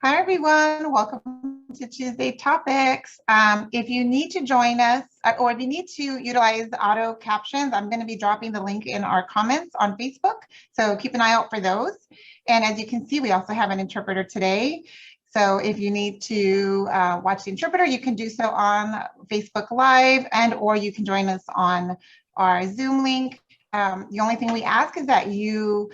Hi, everyone. Welcome to Tuesday Topics. If you need to join us or if you need to utilize auto captions, I'm going to be dropping the link in our comments on Facebook. So keep an eye out for those. And as you can see, we also have an interpreter today. So if you need to watch the interpreter, you can do so on Facebook Live or you can join us on our Zoom link. The only thing we ask is that you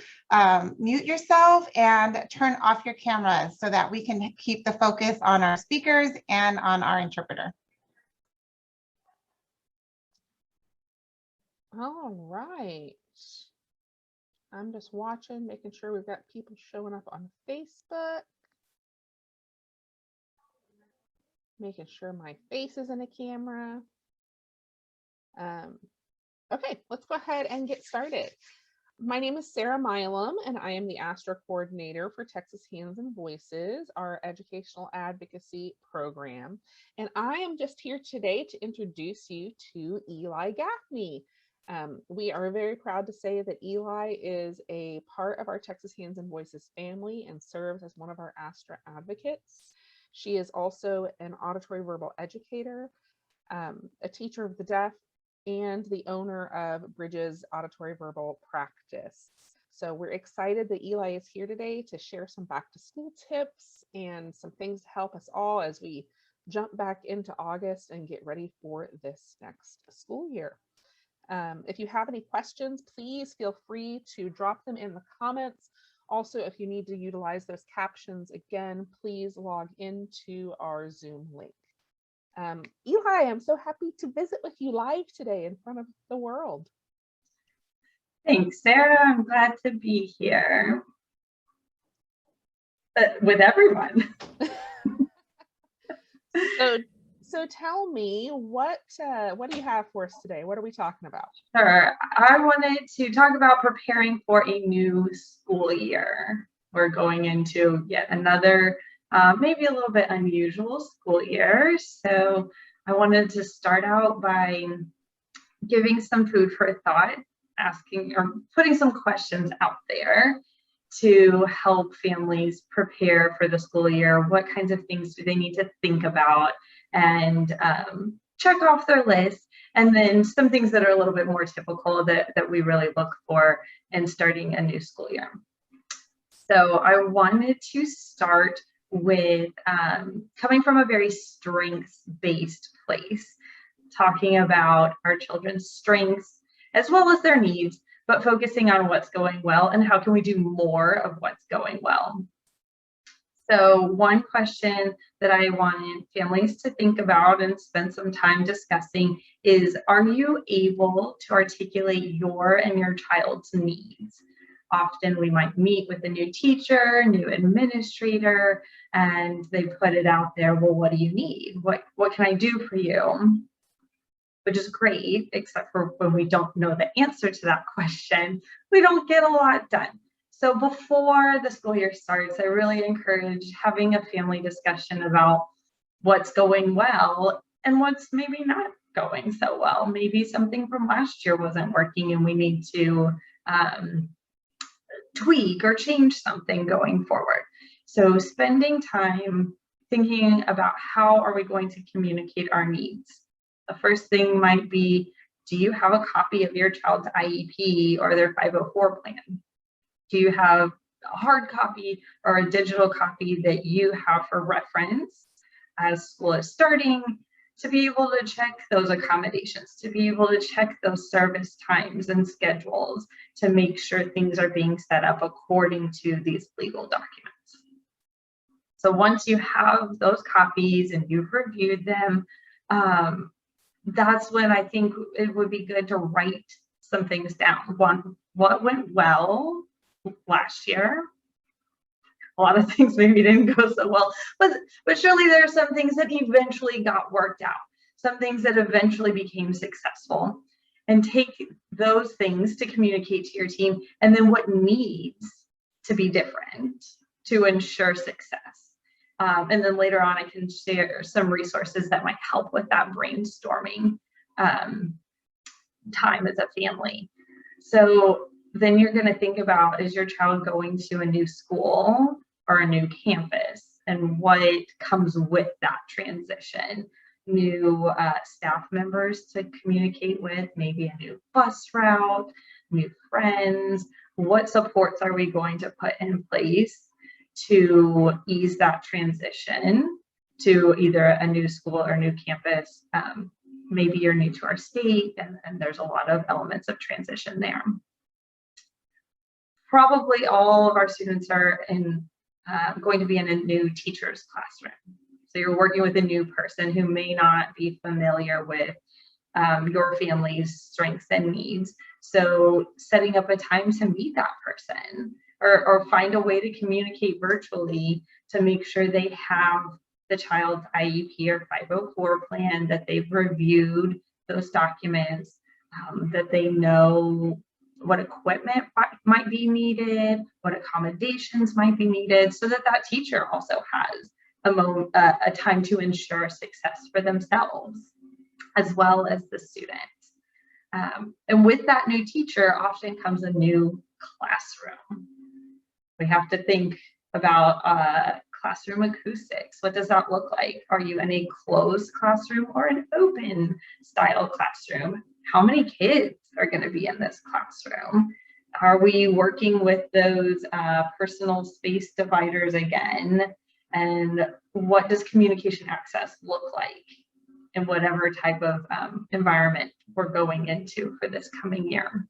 mute yourself and turn off your cameras so that we can keep the focus on our speakers and on our interpreter. All right. I'm just watching, making sure we've got people showing up on Facebook. Making sure my face is in the camera. Okay, let's go ahead and get started. My name is Sarah Milam, and I am the ASTRA coordinator for Texas Hands and Voices, our educational advocacy program. And I am just here today to introduce you to Eli Gaffney. We are very proud to say that Eli is a part of our Texas Hands and Voices family and serves as one of our ASTRA advocates. She is also an auditory verbal educator, a teacher of the deaf, and the owner of Bridges Auditory Verbal Practice. So we're excited that Eli is here today to share some back to school tips and some things to help us all as we jump back into August and get ready for this next school year. If you have any questions, please feel free to drop them in the comments. Also, if you need to utilize those captions again, please log into our Zoom link. Eli, I'm so happy to visit with you live today in front of the world. Thanks, Sarah. I'm glad to be here with everyone. So tell me, what do you have for us today? What are we talking about? Sure. I wanted to talk about preparing for a new school year. We're going into yet another maybe a little bit unusual school year. So I wanted to start out by giving some food for thought, asking or putting some questions out there to help families prepare for the school year. What kinds of things do they need to think about and check off their list? And then some things that are a little bit more typical that we really look for in starting a new school year. So I wanted to start with coming from a very strengths-based place, talking about our children's strengths as well as their needs, but focusing on what's going well and how can we do more of what's going well. So one question that I wanted families to think about and spend some time discussing is, are you able to articulate your and your child's needs? Often we might meet with a new teacher, new administrator, and they put it out there, well, what do you need? What can I do for you? Which is great, except for when we don't know the answer to that question, we don't get a lot done. So before the school year starts, I really encourage having a family discussion about what's going well and what's maybe not going so well. Maybe something from last year wasn't working and we need to tweak or change something going forward. So spending time thinking about how are we going to communicate our needs. The first thing might be, do you have a copy of your child's IEP or their 504 plan? Do you have a hard copy or a digital copy that you have for reference as school is starting, to be able to check those accommodations, to be able to check those service times and schedules to make sure things are being set up according to these legal documents? So once you have those copies and you've reviewed them, that's when I think it would be good to write some things down. One, what went well last year? A lot of things maybe didn't go so well, but surely there are some things that eventually got worked out, some things that eventually became successful, and take those things to communicate to your team, and then what needs to be different to ensure success. And then later on, I can share some resources that might help with that brainstorming time as a family. So then you're going to think about, is your child going to a new school or a new campus? and what comes with that transition. New staff members to communicate with, maybe a new bus route, new friends. What supports are we going to put in place to ease that transition to either a new school or new campus? Maybe you're new to our state, and there's a lot of elements of transition there. Probably all of our students are going to be in a new teacher's classroom. So you're working with a new person who may not be familiar with your family's strengths and needs. So setting up a time to meet that person, or find a way to communicate virtually to make sure they have the child's IEP or 504 plan, that they've reviewed those documents, that they know what equipment might be needed, what accommodations might be needed, so that that teacher also has a time to ensure success for themselves as well as the student. And with that new teacher often comes a new classroom. We have to think about classroom acoustics. What does that look like? Are you in a closed classroom or an open style classroom? How many kids are going to be in this classroom? Are we working with those personal space dividers again? And what does communication access look like in whatever type of environment we're going into for this coming year?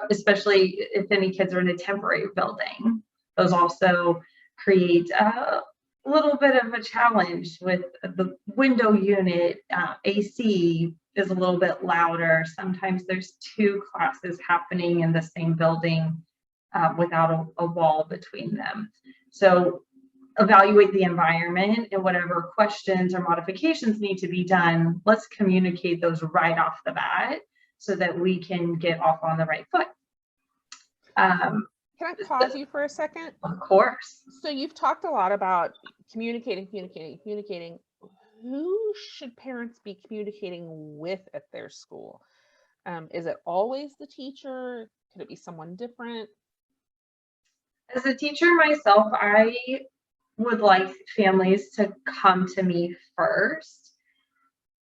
Especially if any kids are in a temporary building, those also create a little bit of a challenge with the window unit. AC is a little bit louder. Sometimes there's two classes happening in the same building without a wall between them. So evaluate the environment, and whatever questions or modifications need to be done, let's communicate those right off the bat so that we can get off on the right foot. Can I pause you for a second? Of course. So you've talked a lot about communicating. Who should parents be communicating with at their school? Is it always the teacher? Could it be someone different? As a teacher myself, I would like families to come to me first.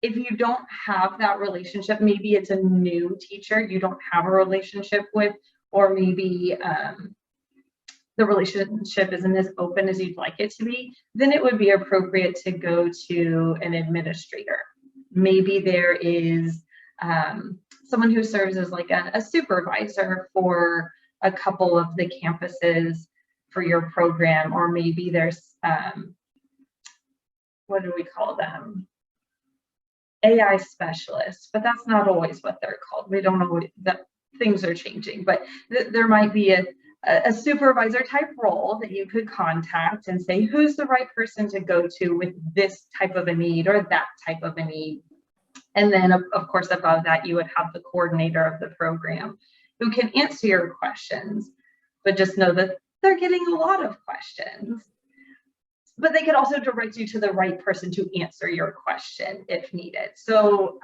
If you don't have that relationship, maybe it's a new teacher you don't have a relationship with, or maybe the relationship isn't as open as you'd like it to be, then it would be appropriate to go to an administrator. Maybe there is someone who serves as like a supervisor for a couple of the campuses for your program, or maybe there's, what do we call them? AI specialists, but that's not always what they're called. We don't know that things are changing, but there might be a supervisor type role that you could contact and say, who's the right person to go to with this type of a need or that type of a need. And then of course, above that, you would have the coordinator of the program who can answer your questions, but just know that they're getting a lot of questions. But they could also direct you to the right person to answer your question if needed. So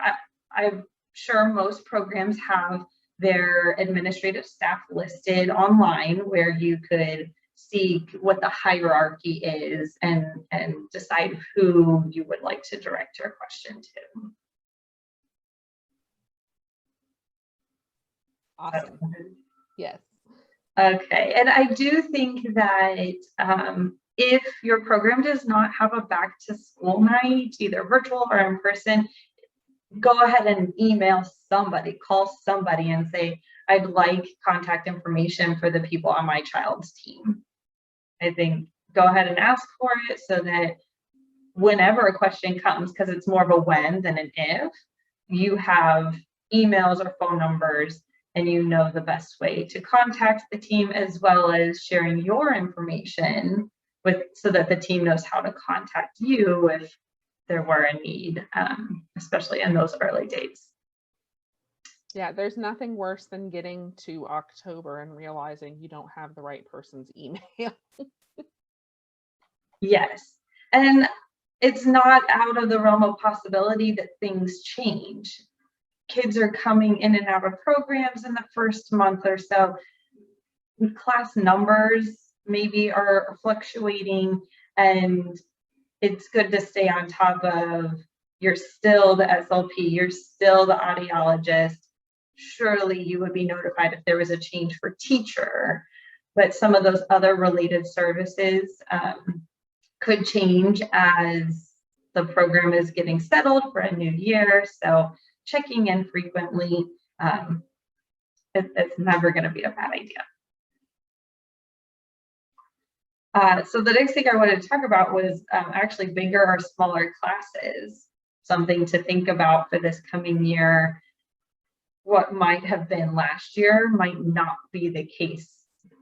I'm sure most programs have their administrative staff listed online where you could see what the hierarchy is and decide who you would like to direct your question to. Awesome. Yes. Okay, and I do think that if your program does not have a back to school night, either virtual or in person, go ahead and email somebody, call somebody and say, I'd like contact information for the people on my child's team. I think go ahead and ask for it so that whenever a question comes, because it's more of a when than an if, you have emails or phone numbers and you know the best way to contact the team, as well as sharing your information so that the team knows how to contact you if there were a need, especially in those early days. Yeah, there's nothing worse than getting to October and realizing you don't have the right person's email. Yes, and it's not out of the realm of possibility that things change. Kids are coming in and out of programs in the first month or so. Class numbers maybe are fluctuating, and it's good to stay on top of, you're still the SLP, you're still the audiologist. Surely you would be notified if there was a change for teacher, but some of those other related services could change as the program is getting settled for a new year. So checking in frequently, it's never going to be a bad idea. So the next thing I wanted to talk about was actually bigger or smaller classes. Something to think about for this coming year. What might have been last year might not be the case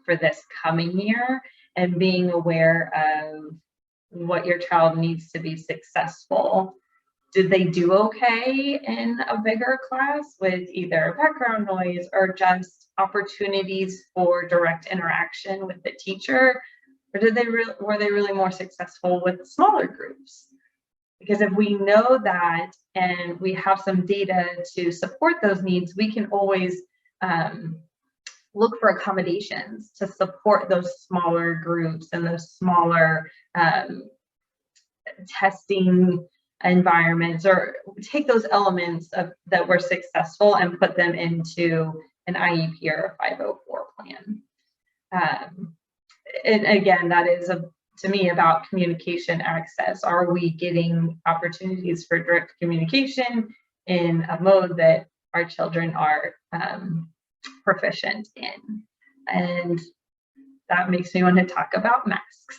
for this coming year, and being aware of what your child needs to be successful. Did they do okay in a bigger class with either background noise or just opportunities for direct interaction with the teacher? Or were they really more successful with smaller groups? Because if we know that and we have some data to support those needs, we can always look for accommodations to support those smaller groups and those smaller testing environments, or take those elements that were successful and put them into an IEP or a 504 plan. And again, that is to me about communication access. Are we getting opportunities for direct communication in a mode that our children are proficient in? And that makes me want to talk about masks.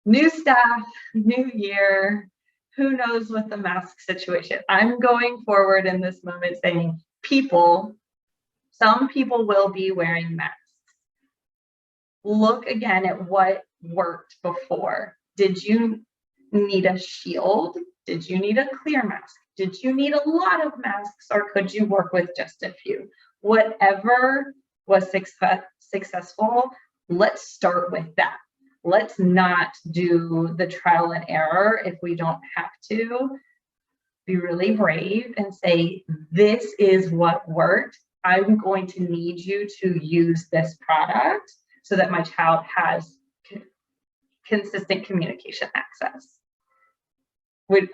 New staff, new year, who knows with the mask situation. I'm going forward in this moment saying some people will be wearing masks. Look again at what worked before. Did you need a shield? Did you need a clear mask? Did you need a lot of masks, or could you work with just a few? Whatever was successful, let's start with that. Let's not do the trial and error if we don't have to. Be really brave and say, this is what worked. I'm going to need you to use this product so that my child has consistent communication access.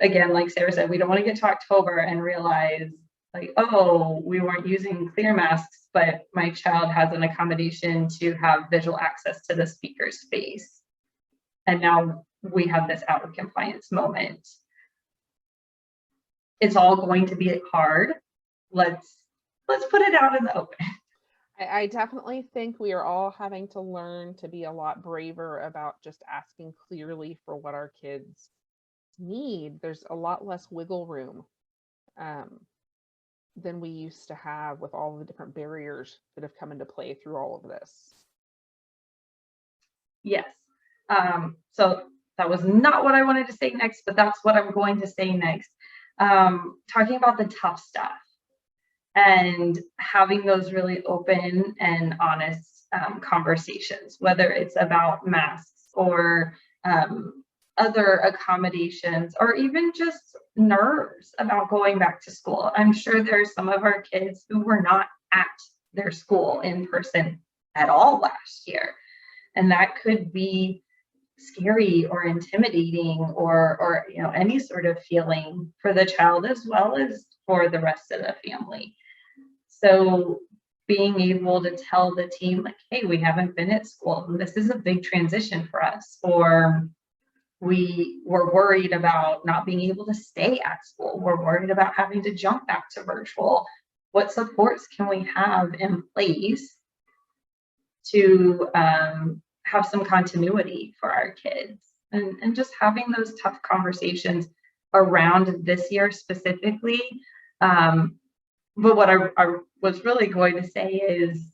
Again, like Sarah said, we don't want to get to October and realize like, oh, we weren't using clear masks, but my child has an accommodation to have visual access to the speaker's face. And now we have this out of compliance moment. It's all going to be hard. Let's put it out in the open. I definitely think we are all having to learn to be a lot braver about just asking clearly for what our kids need. There's a lot less wiggle room than we used to have with all the different barriers that have come into play through all of this. Yes. So that was not what I wanted to say next, but that's what I'm going to say next. Talking about the tough stuff and having those really open and honest conversations, whether it's about masks or other accommodations, or even just nerves about going back to school. I'm sure there's some of our kids who were not at their school in person at all last year. And that could be scary or intimidating or any sort of feeling for the child as well as for the rest of the family. So being able to tell the team like, hey, we haven't been at school. This is a big transition for us. Or we were worried about not being able to stay at school. We're worried about having to jump back to virtual. What supports can we have in place to have some continuity for our kids? And just having those tough conversations around this year specifically. But what I was really going to say is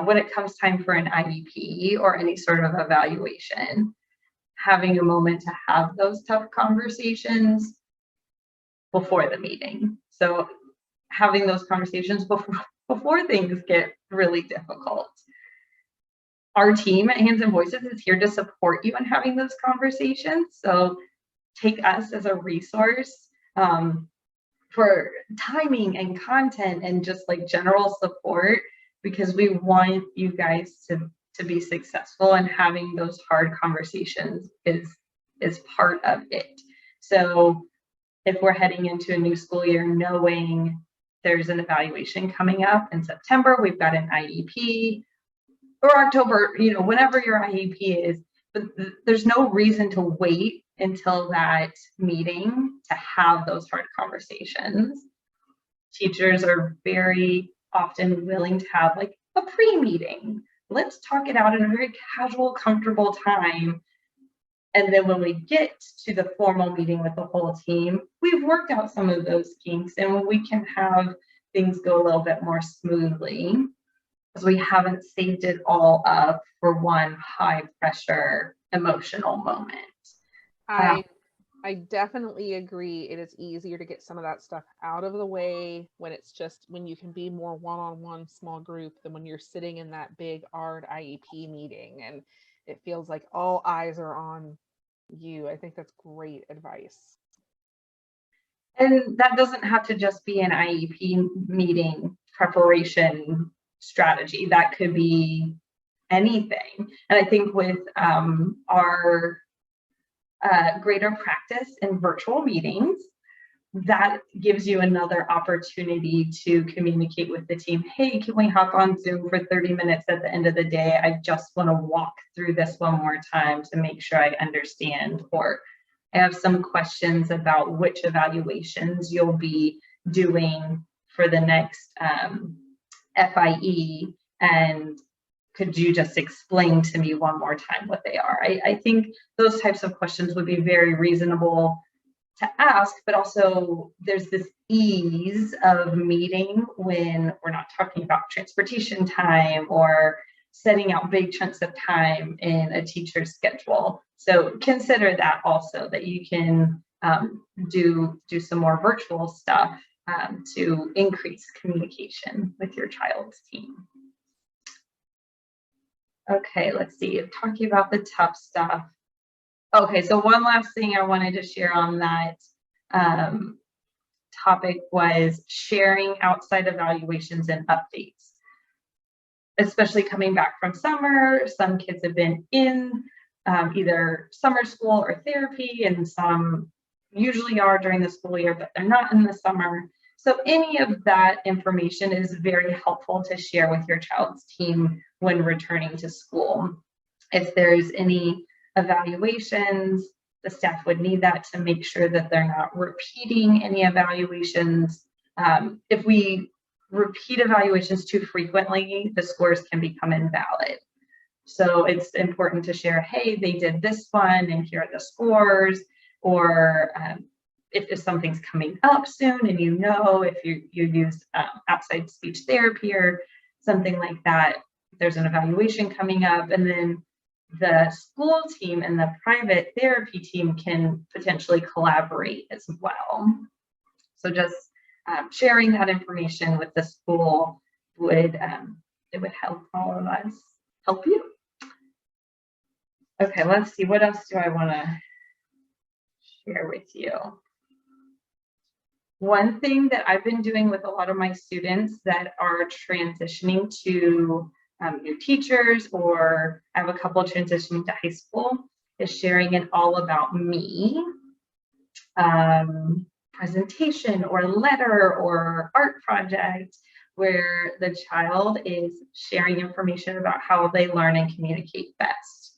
when it comes time for an IEP or any sort of evaluation, having a moment to have those tough conversations before the meeting. So having those conversations before things get really difficult. Our team at Hands and Voices is here to support you in having those conversations. So take us as a resource for timing and content and just like general support, because we want you guys to to be successful, and having those hard conversations is part of it. So if we're heading into a new school year, knowing there's an evaluation coming up in September, we've got an IEP, or October, whenever your IEP is, but there's no reason to wait until that meeting to have those hard conversations. Teachers are very often willing to have like a pre-meeting. Let's talk it out in a very casual, comfortable time. And then when we get to the formal meeting with the whole team, we've worked out some of those kinks, and we can have things go a little bit more smoothly, because we haven't saved it all up for one high pressure emotional moment. I definitely agree. It is easier to get some of that stuff out of the way when you can be more one-on-one small group than when you're sitting in that big ARD IEP meeting and it feels like all eyes are on you. I think that's great advice. And that doesn't have to just be an IEP meeting preparation strategy. That could be anything. And I think with our greater practice in virtual meetings, that gives you another opportunity to communicate with the team. Hey, can we hop on Zoom for 30 minutes at the end of the day? I just want to walk through this one more time to make sure I understand, or I have some questions about which evaluations you'll be doing for the next FIE, and could you just explain to me one more time what they are? I think those types of questions would be very reasonable to ask, but also there's this ease of meeting when we're not talking about transportation time or setting out big chunks of time in a teacher's schedule. So consider that also, that you can do some more virtual stuff to increase communication with your child's team. Okay, let's see, talking about the tough stuff. Okay, so one last thing I wanted to share on that topic was sharing outside evaluations and updates. Especially coming back from summer, some kids have been in either summer school or therapy, and some usually are during the school year, but they're not in the summer. So any of that information is very helpful to share with your child's team when returning to school. If there's any evaluations, the staff would need that to make sure that they're not repeating any evaluations. If we repeat evaluations too frequently, the scores can become invalid. So it's important to share, hey, they did this one and here are the scores, or if something's coming up soon and if you use outside speech therapy or something like that, there's an evaluation coming up, and then the school team and the private therapy team can potentially collaborate as well. So just sharing that information with the school would help all of us, help you. Okay, let's see, what else do I want to share with you? One thing that I've been doing with a lot of my students that are transitioning to new teachers, or I have a couple transitioning to high school, is sharing an all about me presentation or letter or art project, where the child is sharing information about how they learn and communicate best.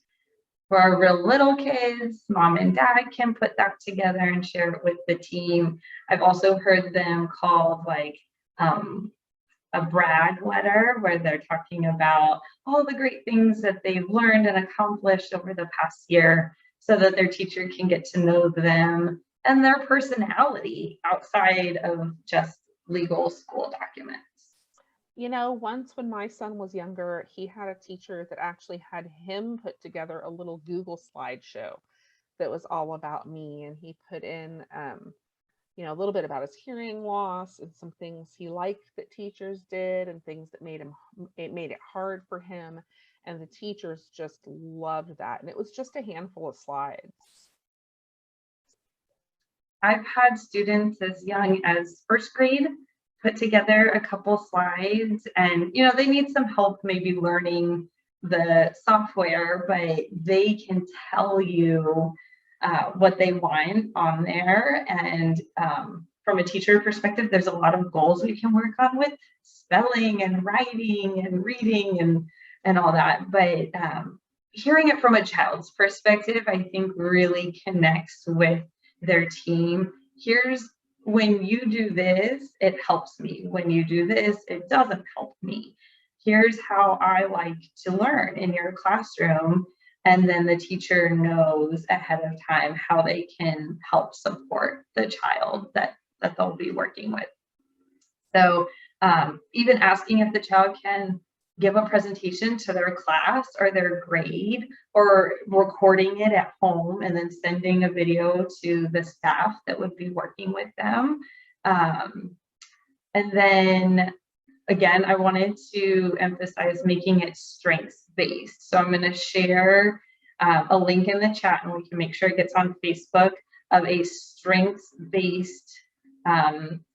For our real little kids, mom and dad can put that together and share it with the team. I've also heard them called like a brag letter, where they're talking about all the great things that they've learned and accomplished over the past year, so that their teacher can get to know them and their personality outside of just legal school documents. You know, once when my son was younger, he had a teacher that actually had him put together a little Google slideshow that was all about me, and he put in a little bit about his hearing loss and some things he liked that teachers did and things that made it hard for him. And the teachers just loved that. And it was just a handful of slides. I've had students as young as first grade put together a couple slides, and they need some help maybe learning the software, but they can tell you what they want on there. And from a teacher perspective, there's a lot of goals we can work on with spelling and writing and reading and all that. But hearing it from a child's perspective, I think really connects with their team. Here's, when you do this, it helps me. When you do this, it doesn't help me. Here's how I like to learn in your classroom. And then the teacher knows ahead of time how they can help support the child that they'll be working with. So even asking if the child can give a presentation to their class or their grade, or recording it at home and then sending a video to the staff that would be working with them. And then again, I wanted to emphasize making it strengths-based. So I'm going to share a link in the chat, and we can make sure it gets on Facebook, of a strengths-based,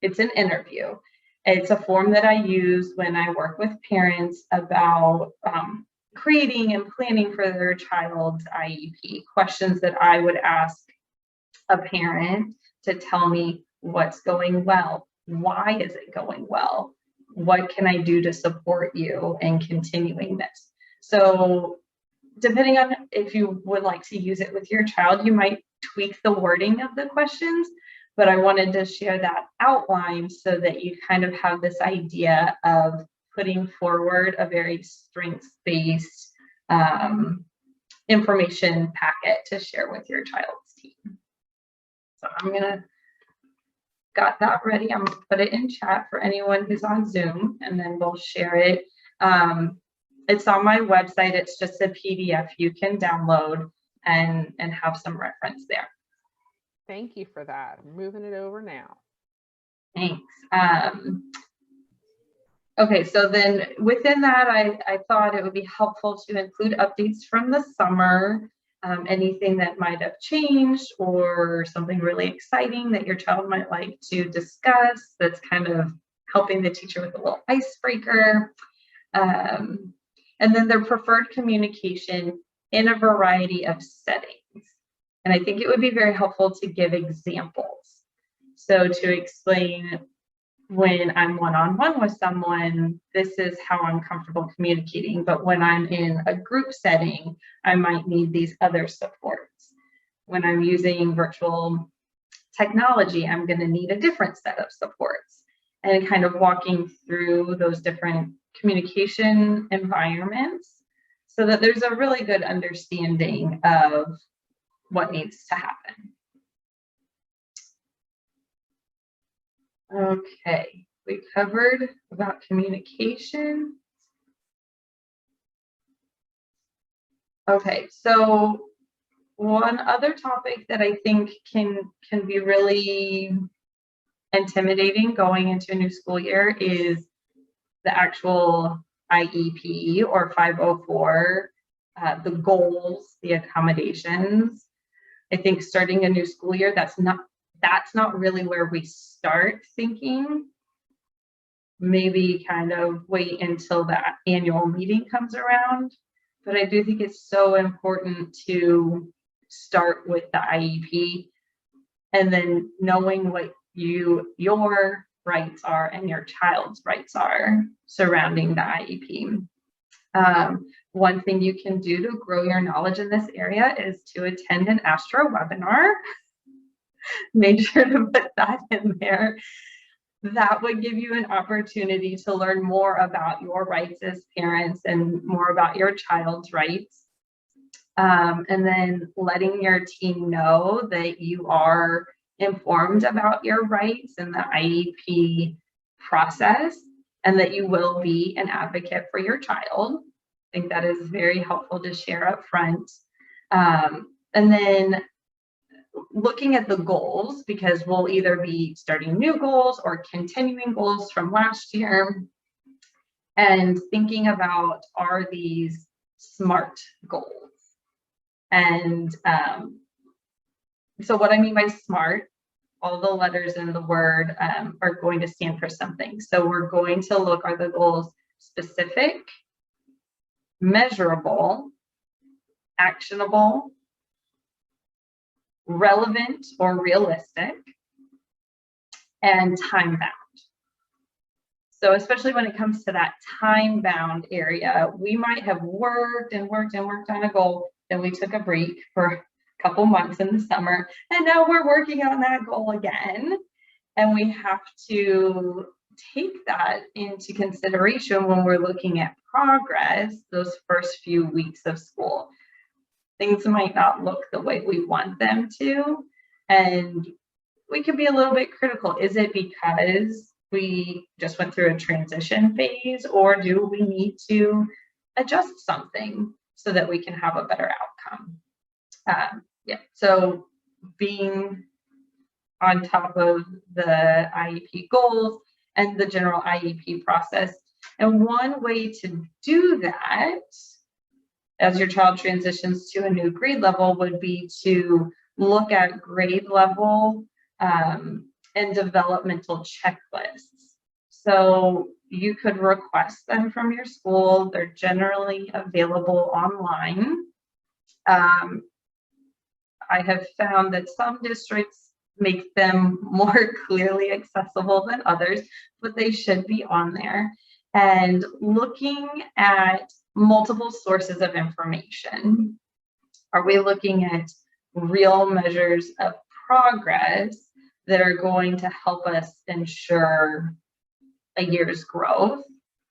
it's an interview. It's a form that I use when I work with parents about creating and planning for their child's IEP. Questions that I would ask a parent to tell me what's going well, why is it going well, what can I do to support you in continuing this. So depending on if you would like to use it with your child, you might tweak the wording of the questions, but I wanted to share that outline so that you kind of have this idea of putting forward a very strengths-based information packet to share with your child's team. So I'm gonna, got that ready. I'm gonna put it in chat for anyone who's on Zoom, and then we'll share it. It's on my website. It's just a PDF you can download and have some reference there. Thank you for that. I'm moving it over now. Thanks. Okay, so then within that, I thought it would be helpful to include updates from the summer, anything that might have changed or something really exciting that your child might like to discuss that's kind of helping the teacher with a little icebreaker. And then their preferred communication in a variety of settings. And I think it would be very helpful to give examples. So to explain, when I'm one-on-one with someone, this is how I'm comfortable communicating. But when I'm in a group setting, I might need these other supports. When I'm using virtual technology, I'm going to need a different set of supports. And kind of walking through those different communication environments so that there's a really good understanding of what needs to happen. Okay, we covered about communication. Okay, so one other topic that I think can be really intimidating going into a new school year is the actual IEP or 504, the goals, the accommodations. I think starting a new school year, that's not really where we start thinking. Maybe kind of wait until that annual meeting comes around. But I do think it's so important to start with the IEP and then knowing what your rights are and your child's rights are surrounding the IEP. One thing you can do to grow your knowledge in this area is to attend an Astro webinar. Make sure to put that in there. That would give you an opportunity to learn more about your rights as parents and more about your child's rights. And then letting your team know that you are informed about your rights in the IEP process and that you will be an advocate for your child. I think that is very helpful to share up front. And then looking at the goals, because we'll either be starting new goals or continuing goals from last year, and thinking about, are these SMART goals? And so what I mean by SMART, all the letters in the word are going to stand for something. So we're going to look, are the goals specific? measurable, actionable, relevant or realistic, and time-bound. So especially when it comes to that time-bound area, we might have worked and worked and worked on a goal, then we took a break for a couple months in the summer, and now we're working on that goal again. And we have to take that into consideration when we're looking at progress those first few weeks of school. Things might not look the way we want them to, and we can be a little bit critical. Is it because we just went through a transition phase, or do we need to adjust something so that we can have a better outcome? So being on top of the IEP goals and the general IEP process. And one way to do that as your child transitions to a new grade level would be to look at grade level and developmental checklists. So you could request them from your school. They're generally available online. I have found that some districts make them more clearly accessible than others, but they should be on there. And looking at multiple sources of information. Are we looking at real measures of progress that are going to help us ensure a year's growth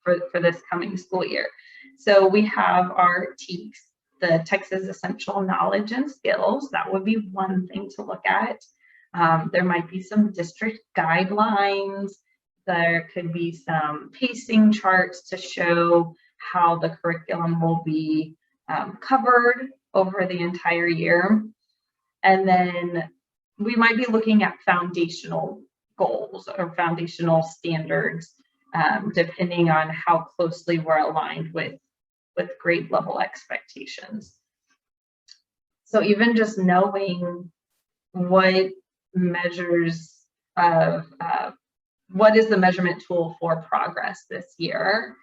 for this coming school year? So we have our TEKS, the Texas Essential Knowledge and Skills. That would be one thing to look at. There might be some district guidelines. There could be some pacing charts to show how the curriculum will be covered over the entire year. And then we might be looking at foundational goals or foundational standards, depending on how closely we're aligned with grade level expectations. So even just knowing what measures of what is the measurement tool for progress this year,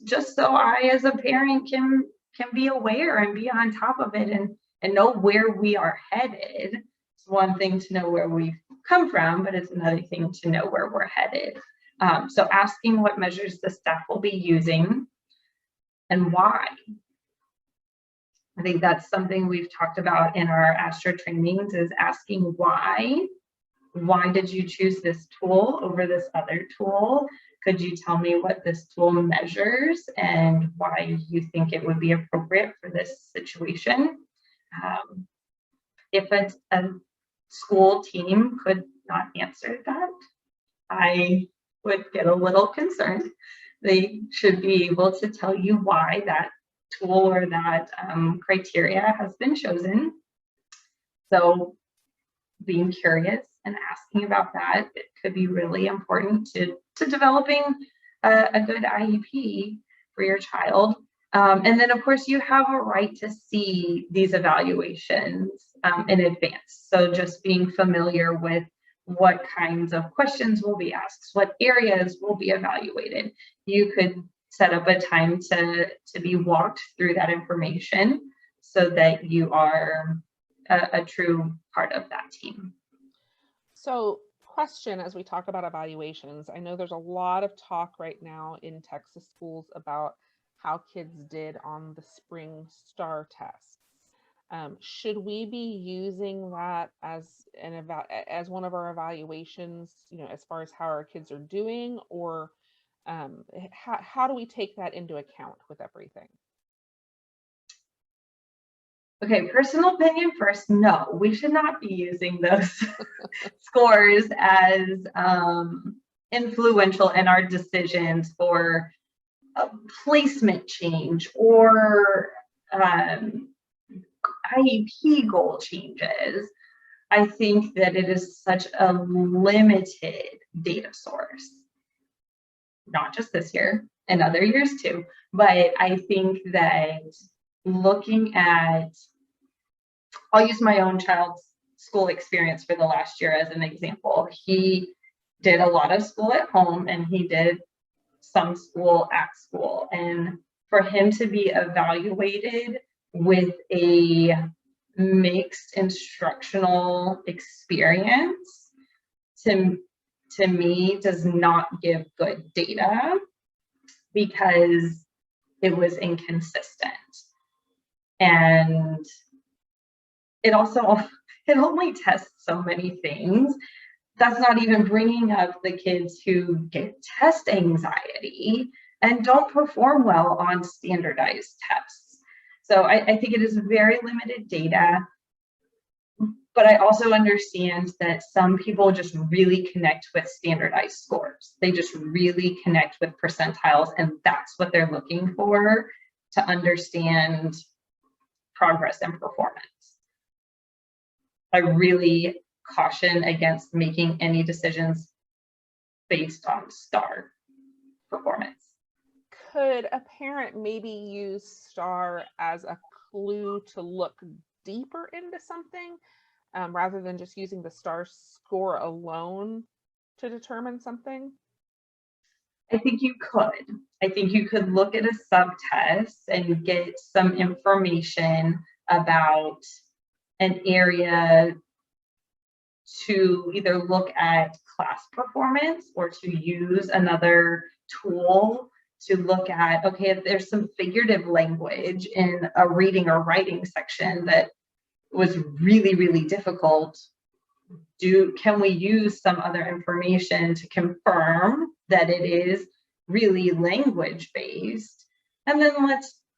just so I as a parent can be aware and be on top of it and know where we are headed. It's one thing to know where we've come from, but it's another thing to know where we're headed. So asking what measures the staff will be using and why. I think that's something we've talked about in our Astra trainings, is asking why. Why did you choose this tool over this other tool? Could you tell me what this tool measures and why you think it would be appropriate for this situation? If a school team could not answer that, I would get a little concerned. They should be able to tell you why that tool or that criteria has been chosen. So being curious and asking about that, it could be really important to developing a good IEP for your child. And then of course you have a right to see these evaluations in advance. So just being familiar with what kinds of questions will be asked, what areas will be evaluated. You could set up a time to be walked through that information so that you are a true part of that team. So question, as we talk about evaluations, I know there's a lot of talk right now in Texas schools about how kids did on the spring STAR test. Should we be using that as one of our evaluations, as far as how our kids are doing, or how do we take that into account with everything? Okay, personal opinion first, no, we should not be using those scores as influential in our decisions for a placement change or IEP goal changes. I think that it is such a limited data source, not just this year and other years too, but I think that looking at, I'll use my own child's school experience for the last year as an example. He did a lot of school at home and he did some school at school. And for him to be evaluated with a mixed instructional experience, to me, does not give good data because it was inconsistent. And it only tests so many things. That's not even bringing up the kids who get test anxiety and don't perform well on standardized tests. So I think it is very limited data, but I also understand that some people just really connect with standardized scores. They just really connect with percentiles, and that's what they're looking for to understand progress and performance. I really caution against making any decisions based on STAR performance. Could a parent maybe use STAR as a clue to look deeper into something, rather than just using the STAR score alone to determine something? I think you could. I think you could look at a subtest and get some information about an area to either look at class performance or to use another tool to look at, okay, if there's some figurative language in a reading or writing section that was really, really difficult, can we use some other information to confirm that it is really language based? And then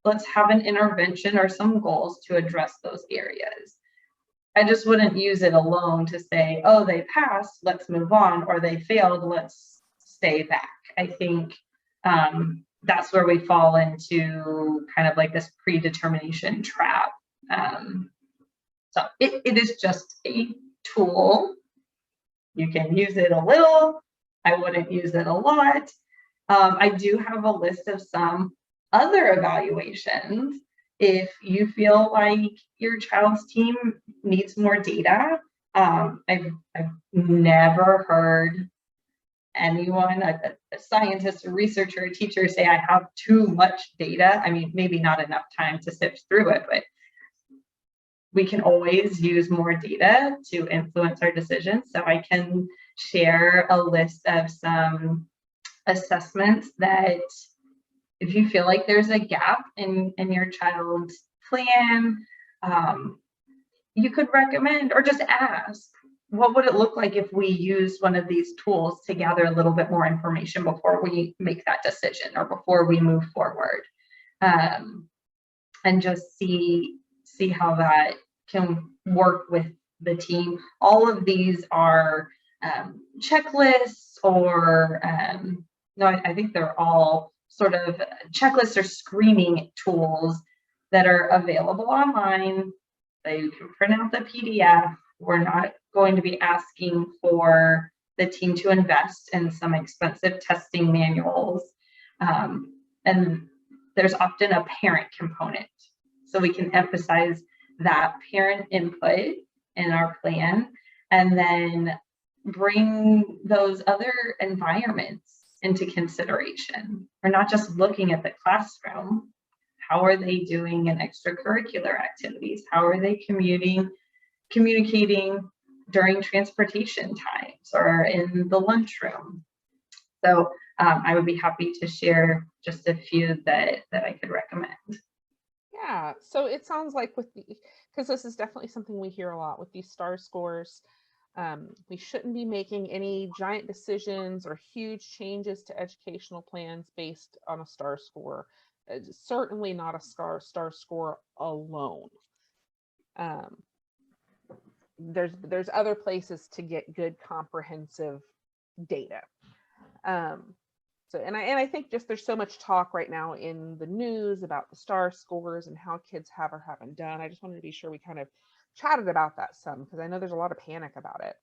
let's have an intervention or some goals to address those areas. I just wouldn't use it alone to say, oh, they passed, let's move on, or they failed, let's stay back. I think that's where we fall into kind of like this predetermination trap. So it is just a tool. You can use it a little. I wouldn't use it a lot. I do have a list of some other evaluations. If you feel like your child's team needs more data, I've never heard anyone, a scientist, a researcher, a teacher say, I have too much data. I mean, maybe not enough time to sift through it, but we can always use more data to influence our decisions. So I can share a list of some assessments that if you feel like there's a gap in your child's plan, you could recommend or just ask, what would it look like if we used one of these tools to gather a little bit more information before we make that decision or before we move forward, and just see how that can work with the team. All of these are checklists or no, I think they're all sort of checklists or screening tools that are available online. You can print out the PDF. We're not going to be asking for the team to invest in some expensive testing manuals. And there's often a parent component. So we can emphasize that parent input in our plan and then bring those other environments into consideration. We're not just looking at the classroom. How are they doing in extracurricular activities? How are they communicating during transportation times or in the lunchroom? So I would be happy to share just a few that I could recommend. Yeah, so it sounds like because this is definitely something we hear a lot with these STAR scores, we shouldn't be making any giant decisions or huge changes to educational plans based on a STAR score. Certainly not a STAR score alone. There's other places to get good comprehensive data. So I think just there's so much talk right now in the news about the STAR scores and how kids have or haven't done. I just wanted to be sure we kind of chatted about that some, because I know there's a lot of panic about it.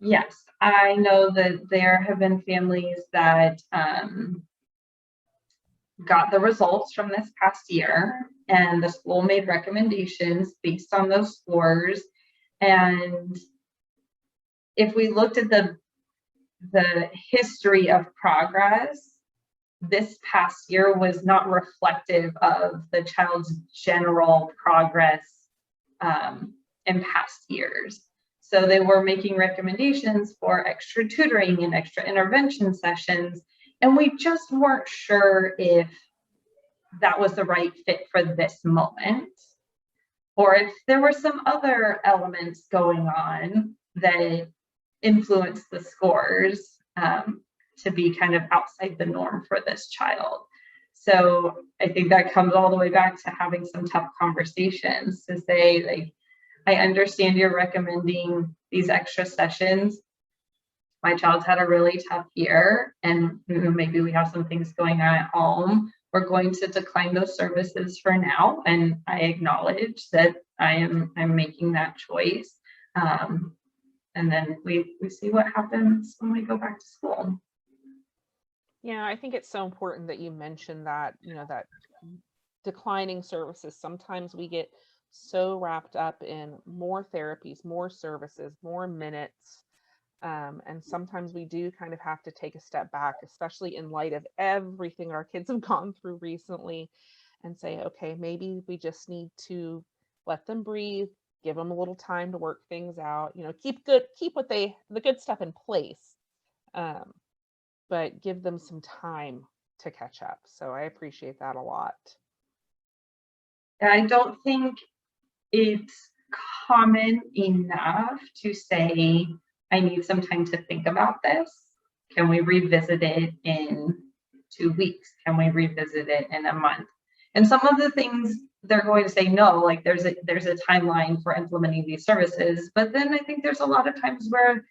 Yes, I know that there have been families that got the results from this past year, and the school made recommendations based on those scores. And if we looked at the history of progress, this past year was not reflective of the child's general progress in past years. So they were making recommendations for extra tutoring and extra intervention sessions, and we just weren't sure if that was the right fit for this moment, or if there were some other elements going on that influenced the scores to be kind of outside the norm for this child. So I think that comes all the way back to having some tough conversations to say, like, I understand you're recommending these extra sessions. My child's had a really tough year, and maybe we have some things going on at home. We're going to decline those services for now, and I acknowledge that I'm making that choice. And then we see what happens when we go back to school. Yeah, I think it's so important that you mentioned that, that declining services. Sometimes we get so wrapped up in more therapies, more services, more minutes. And sometimes we do kind of have to take a step back, especially in light of everything our kids have gone through recently, and say, okay, maybe we just need to let them breathe, give them a little time to work things out, keep the good stuff in place. But give them some time to catch up. So I appreciate that a lot. I don't think it's common enough to say, I need some time to think about this. Can we revisit it in 2 weeks? Can we revisit it in a month? And some of the things they're going to say no, like there's a timeline for implementing these services. But then I think there's a lot of times where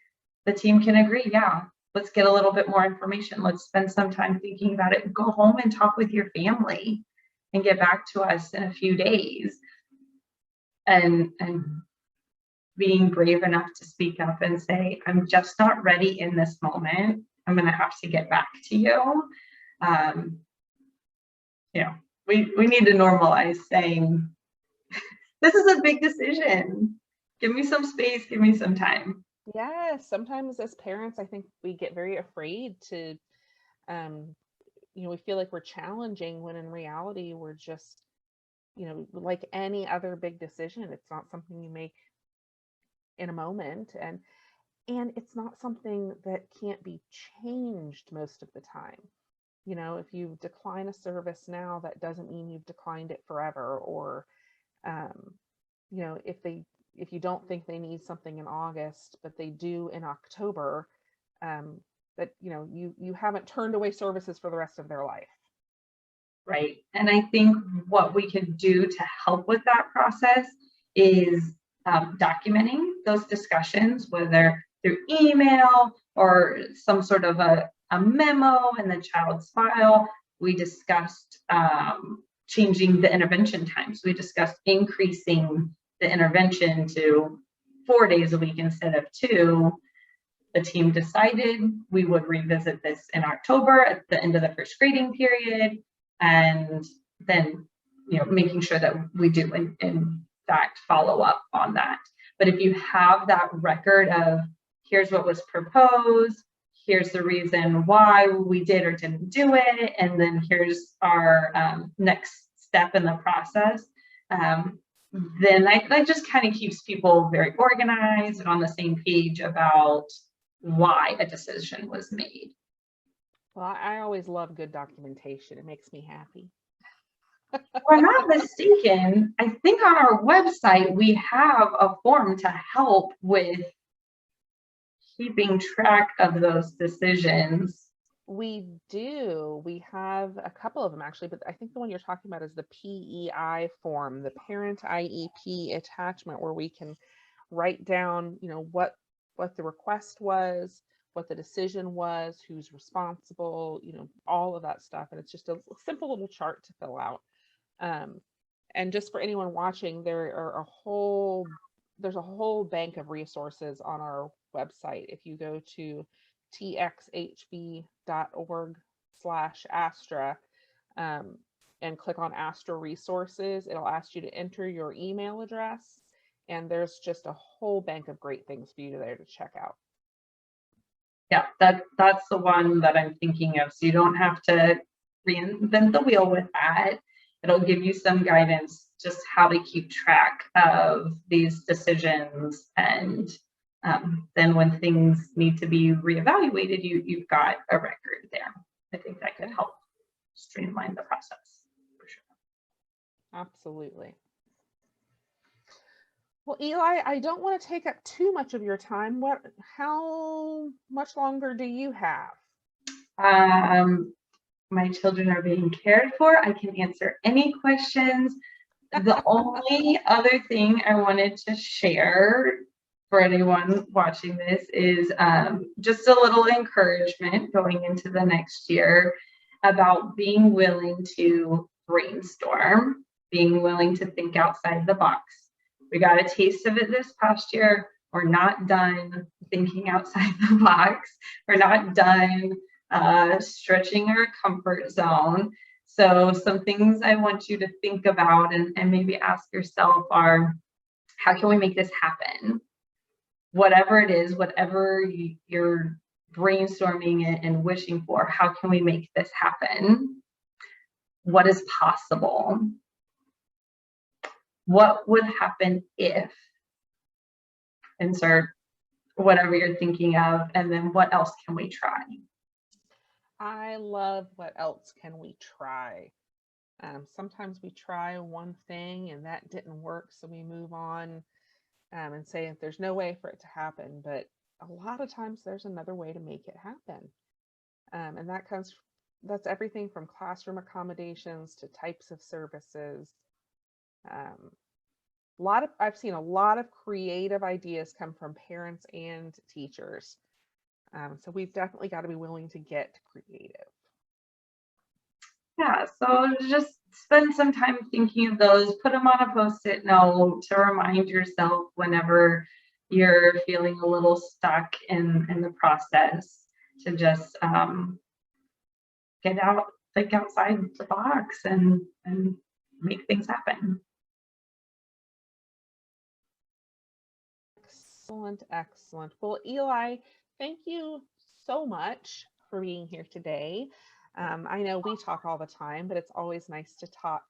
the team can agree, yeah, let's get a little bit more information. Let's spend some time thinking about it. Go home and talk with your family and get back to us in a few days. And being brave enough to speak up and say, I'm just not ready in this moment. I'm going to have to get back to you. We need to normalize saying, this is a big decision. Give me some space, give me some time. Yeah, sometimes as parents, I think we get very afraid to, we feel like we're challenging when in reality, we're just, like any other big decision, it's not something you make in a moment. And it's not something that can't be changed most of the time. If you decline a service now, that doesn't mean you've declined it forever. Or, if you don't think they need something in August, but they do in October, that, you haven't turned away services for the rest of their life. Right. And I think what we can do to help with that process is documenting those discussions, whether through email or some sort of a memo in the child's file. We discussed changing the intervention times. We discussed increasing the intervention to 4 days a week instead of 2. The team decided we would revisit this in October at the end of the first grading period, and then making sure that we do in fact follow up on that. But if you have that record of here's what was proposed, here's the reason why we did or didn't do it, and then here's our next step in the process, then that just kind of keeps people very organized and on the same page about why a decision was made. Well, I always love good documentation. It makes me happy. If I'm not mistaken, I think on our website we have a form to help with keeping track of those decisions. We do. We have a couple of them actually, but I think the one you're talking about is the PEI form, the Parent IEP attachment, where we can write down, what the request was, what the decision was, who's responsible, all of that stuff. And it's just a simple little chart to fill out. And just for anyone watching, there's a whole bank of resources on our website. If you go to txhb.org/Astra and click on Astra resources, it'll ask you to enter your email address, and there's just a whole bank of great things for you there to check out. Yeah, that's the one that I'm thinking of. So you don't have to reinvent the wheel with that. It'll give you some guidance just how to keep track of these decisions, and then when things need to be reevaluated, you've got a record there. I think that could help streamline the process for sure. Absolutely. Well, Eli, I don't want to take up too much of your time. How much longer do you have? My children are being cared for. I can answer any questions. The only other thing I wanted to share for anyone watching this is just a little encouragement going into the next year about being willing to brainstorm, being willing to think outside the box. We got a taste of it this past year. We're not done thinking outside the box. We're not done stretching our comfort zone. So some things I want you to think about and maybe ask yourself are, how can we make this happen? Whatever it is, whatever you're brainstorming and wishing for, how can we make this happen? What is possible? What would happen if? Insert whatever you're thinking of, and then what else can we try? I love what else can we try. Sometimes we try one thing and that didn't work, so we move on and say there's no way for it to happen. But a lot of times there's another way to make it happen. And that's everything from classroom accommodations to types of services. I've seen a lot of creative ideas come from parents and teachers. So we've definitely got to be willing to get creative. Yeah, so just spend some time thinking of those, put them on a Post-it note to remind yourself whenever you're feeling a little stuck in the process, to just get out, think outside the box and make things happen. Excellent, excellent. Well, Eli, thank you so much for being here today. I know we talk all the time, but it's always nice to talk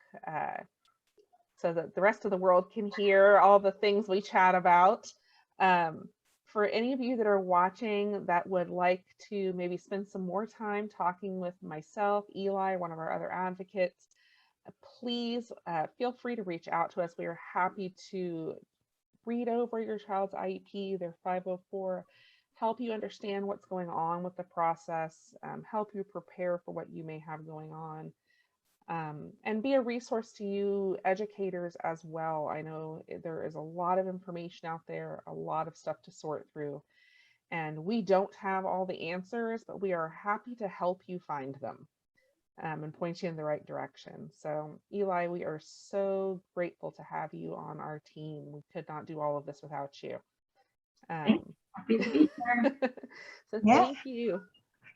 so that the rest of the world can hear all the things we chat about. For any of you that are watching that would like to maybe spend some more time talking with myself, Eli, one of our other advocates, please feel free to reach out to us. We are happy to read over your child's IEP, their 504, help you understand what's going on with the process, help you prepare for what you may have going on, and be a resource to you educators as well. I know there is a lot of information out there, a lot of stuff to sort through, and we don't have all the answers, but we are happy to help you find them and point you in the right direction. So Eli, we are so grateful to have you on our team. We could not do all of this without you. Happy to be here. So thank you.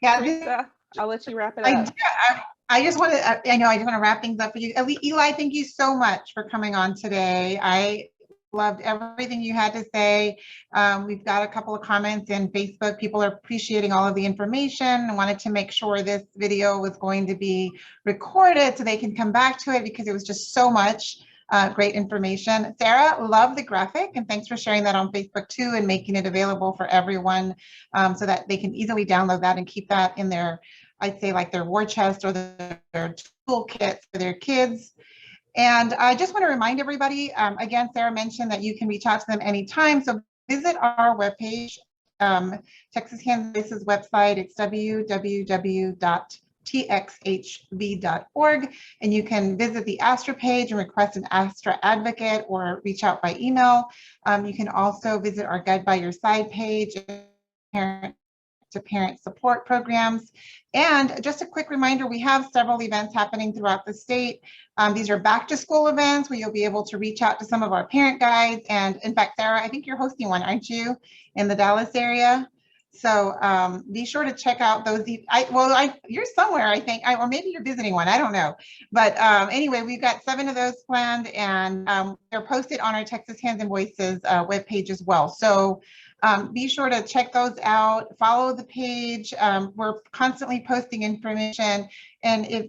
Yeah, Teresa, I'll let you wrap it up. I just want to, I just want to wrap things up for you. Eli, thank you so much for coming on today. I loved everything you had to say. We've got a couple of comments in Facebook. People are appreciating all of the information and wanted to make sure this video was going to be recorded so they can come back to it because it was just so much great information. Sarah, love the graphic, and thanks for sharing that on Facebook too and making it available for everyone so that they can easily download that and keep that in their, I'd say, like their war chest or their toolkit for their kids. And I just want to remind everybody, again, Sarah mentioned that you can reach out to them anytime. So visit our webpage, Texas Hands and Voices website. It's www.txhv.org. And you can visit the Astra page and request an Astra advocate or reach out by email. You can also visit our Guide by Your Side page, parent support programs. And just a quick reminder, we have several events happening throughout the state. These are back to school events where you'll be able to reach out to some of our parent guides. And in fact, Sarah, I think you're hosting one, aren't you, in the Dallas area? So be sure to check out those. You're somewhere, I think, or maybe you're visiting one, I don't know. But anyway, we've got 7 of those planned, and they're posted on our Texas Hands and Voices webpage as well. So Be sure to check those out, follow the page. We're constantly posting information. And if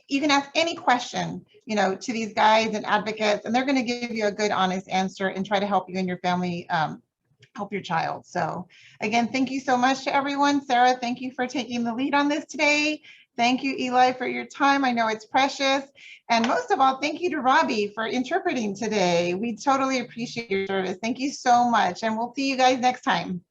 you can ask any question, you know, to these guides and advocates, and they're going to give you a good, honest answer and try to help you and your family help your child. So again, thank you so much to everyone. Sarah, thank you for taking the lead on this today. Thank you, Eli, for your time. I know it's precious. And most of all, thank you to Robbie for interpreting today. We totally appreciate your service. Thank you so much. And we'll see you guys next time.